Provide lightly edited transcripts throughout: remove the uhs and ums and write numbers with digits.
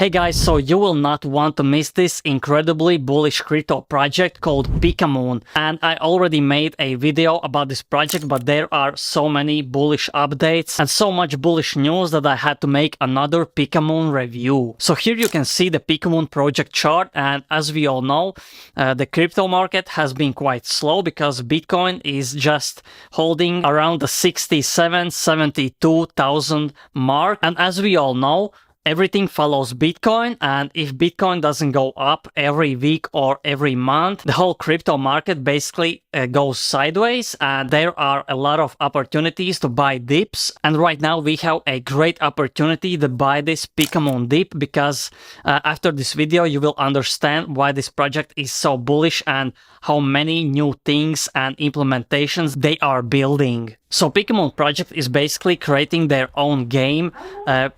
Hey guys, so you will not want to miss this incredibly bullish crypto project called Pikamoon. And I already made a video about this project, but there are so many bullish updates and so much bullish news that I had to make another Pikamoon review. So here you can see the Pikamoon project chart, and as we all know, the crypto market has been quite slow because Bitcoin is just holding around the 72,000 mark. And as we all know, everything follows Bitcoin, and if Bitcoin doesn't go up every week or every month, the whole crypto market basically goes sideways, and there are a lot of opportunities to buy dips. And right now we have a great opportunity to buy this Pikamoon dip because after this video you will understand why this project is so bullish and how many new things and implementations they are building. So Pikamoon project is basically creating their own game.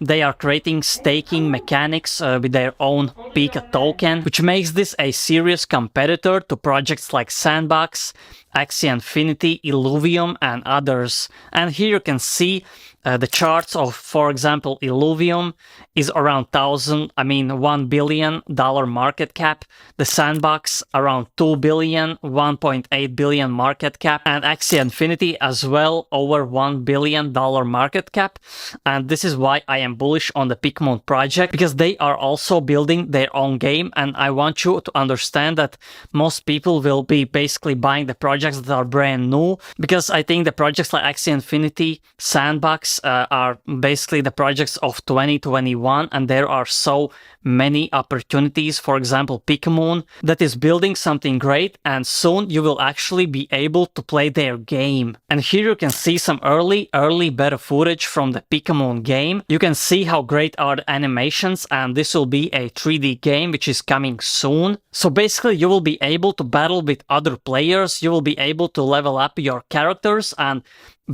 They are creating staking mechanics with their own Pika token, which makes this a serious competitor to projects like Sandbox, Axie Infinity, Illuvium, and others. And here you can see the charts of, for example, Illuvium is around $1 billion market cap. The Sandbox around 2 billion, 1.8 billion market cap, and Axie Infinity as well over $1 billion market cap. And this is why I am bullish on the Pikamoon project, because they are also building their own game. And I want you to understand that most people will be basically buying the projects that are brand new, because I think the projects like Axie Infinity, Sandbox are basically the projects of 2021, and there are so many opportunities. For example, Pikamoon that is building something great, and soon you will actually be able to play their game. And here you can see some early beta footage from the Pikamoon game. You can see how great are the animations, and this will be a 3D game which is coming soon. So basically you will be able to battle with other players, you will be able to level up your characters and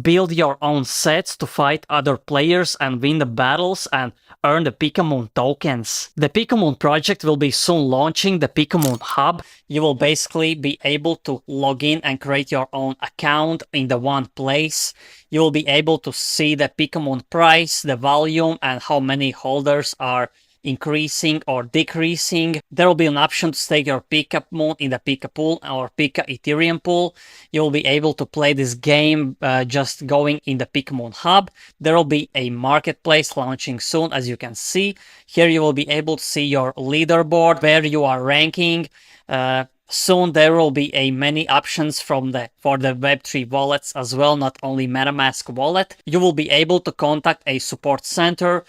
build your own sets to fight other players and win the battles and earn the Pikamoon tokens. The Pikamoon project will be soon launching the Pikamoon Hub. You will basically be able to log in and create your own account in the one place. You will be able to see the Pikamoon price, the volume, and how many holders are increasing or decreasing. There will be an option to stake your Pikamoon in the Pika pool or Pika Ethereum pool. You will be able to play this game just going in the Pikamoon Hub. There will be a marketplace launching soon, as you can see. Here you will be able to see your leaderboard, where you are ranking. Soon there will be many options for the Web3 wallets as well, not only MetaMask wallet. You will be able to contact a support center.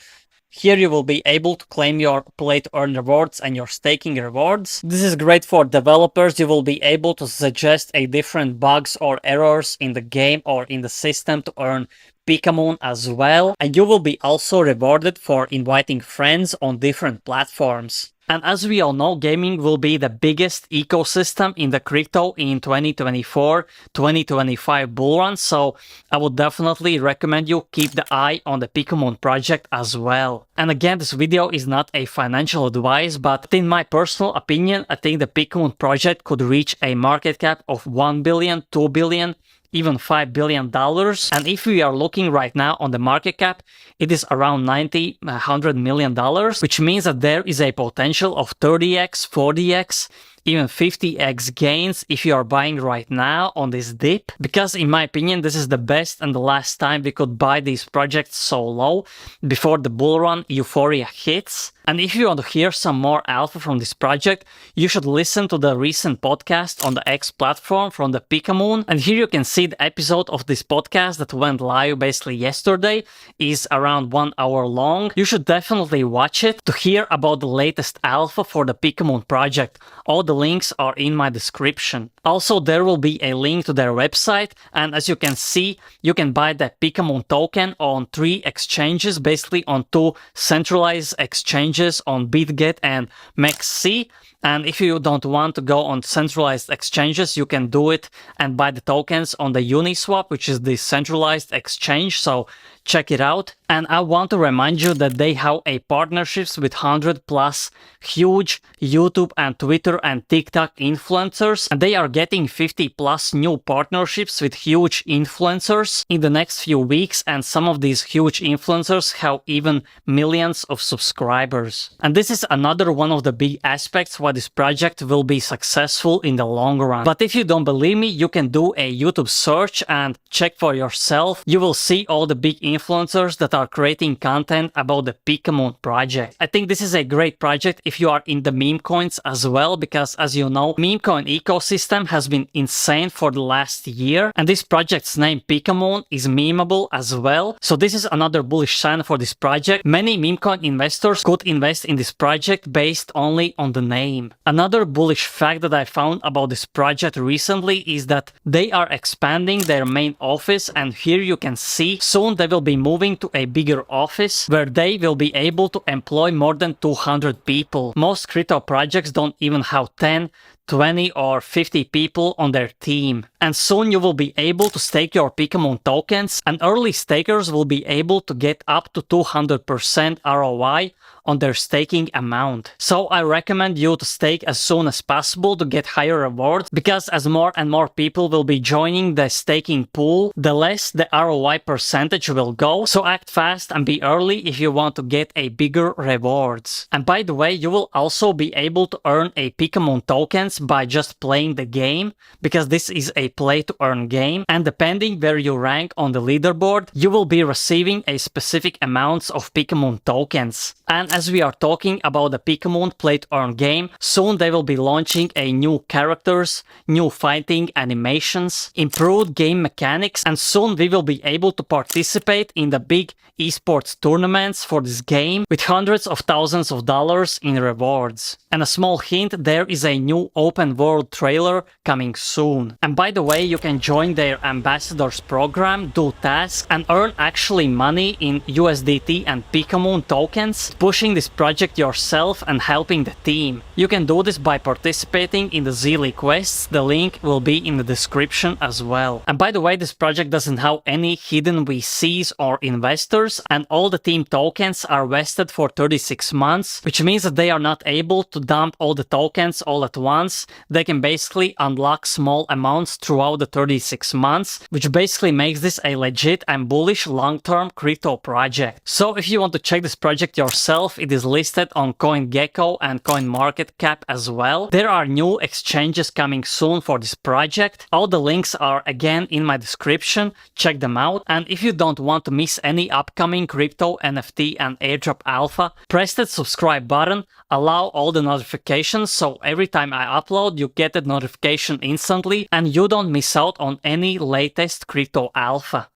Here you will be able to claim your play to earn rewards and your staking rewards. This is great for developers. You will be able to suggest different bugs or errors in the game or in the system to earn Pikamoon as well. And you will be also rewarded for inviting friends on different platforms. And as we all know, gaming will be the biggest ecosystem in the crypto in 2024-2025 bull run. So I would definitely recommend you keep the eye on the Pikamoon project as well. And again, this video is not a financial advice, but in my personal opinion, I think the Pikamoon project could reach a market cap of 1 billion, 2 billion, even $5 billion. And if we are looking right now on the market cap, it is around $100 million, which means that there is a potential of 30x, 40x, even 50x gains if you are buying right now on this dip. Because in my opinion, this is the best and the last time we could buy these projects so low before the bull run euphoria hits. And if you want to hear some more alpha from this project, you should listen to the recent podcast on the X platform from the Pikamoon. And here you can see the episode of this podcast that went live basically yesterday is around 1 hour long. You should definitely watch it to hear about the latest alpha for the Pikamoon project. All the links are in my description. Also, there will be a link to their website, and as you can see, you can buy the Pikamoon token on 3 exchanges, basically on 2 centralized exchanges on BitGet and MEXC. And if you don't want to go on centralized exchanges, you can do it and buy the tokens on the Uniswap, which is the centralized exchange. So check it out. And I want to remind you that they have a partnerships with 100 plus huge YouTube and Twitter and TikTok influencers. And they are getting 50 plus new partnerships with huge influencers in the next few weeks. And some of these huge influencers have even millions of subscribers. And this is another one of the big aspects why this project will be successful in the long run. But if you don't believe me, you can do a YouTube search and check for yourself. You will see all the big influencers that are creating content about the Pikamoon project. I think this is a great project if you are in the meme coins as well, because as you know, meme coin ecosystem has been insane for the last year, and this project's name Pikamoon is memeable as well. So this is another bullish sign for this project. Many meme coin investors could invest in this project based only on the name. Another bullish fact that I found about this project recently is that they are expanding their main office, and here you can see soon they will be moving to a bigger office where they will be able to employ more than 200 people. Most crypto projects don't even have 10, 20 or 50 people on their team. And soon you will be able to stake your Pikamoon tokens, and early stakers will be able to get up to 200% ROI on their staking amount. So I recommend you to stake as soon as possible to get higher rewards, because as more and more people will be joining the staking pool, the less the ROI percentage will go. So act fast and be early if you want to get a bigger rewards. And by the way, you will also be able to earn a Pikamoon tokens by just playing the game, because this is a play to earn game, and depending where you rank on the leaderboard, you will be receiving a specific amounts of Pikamoon tokens. And as we are talking about the Pikamoon play to earn game, soon they will be launching a new characters, new fighting animations, improved game mechanics, and soon we will be able to participate in the big esports tournaments for this game with hundreds of thousands of dollars in rewards. And a small hint, there is a new open world trailer coming soon. And by the way, you can join their ambassadors program, do tasks, and earn actually money in USDT and Pikamoon tokens, pushing this project yourself and helping the team. You can do this by participating in the Zeely quests. The link will be in the description as well. And by the way, this project doesn't have any hidden VCs or investors, and all the team tokens are vested for 36 months, which means that they are not able to dump all the tokens all at once. They can basically unlock small amounts throughout the 36 months, which basically makes this a legit and bullish long-term crypto project. So if you want to check this project yourself, it is listed on CoinGecko and CoinMarketCap as well. There are new exchanges coming soon for this project. All the links are again in my description. Check them out. And if you don't want to miss any upcoming crypto, NFT and airdrop alpha, press that subscribe button, allow all the notifications, so every time I upload you get that notification instantly and you don't miss out on any latest crypto alpha.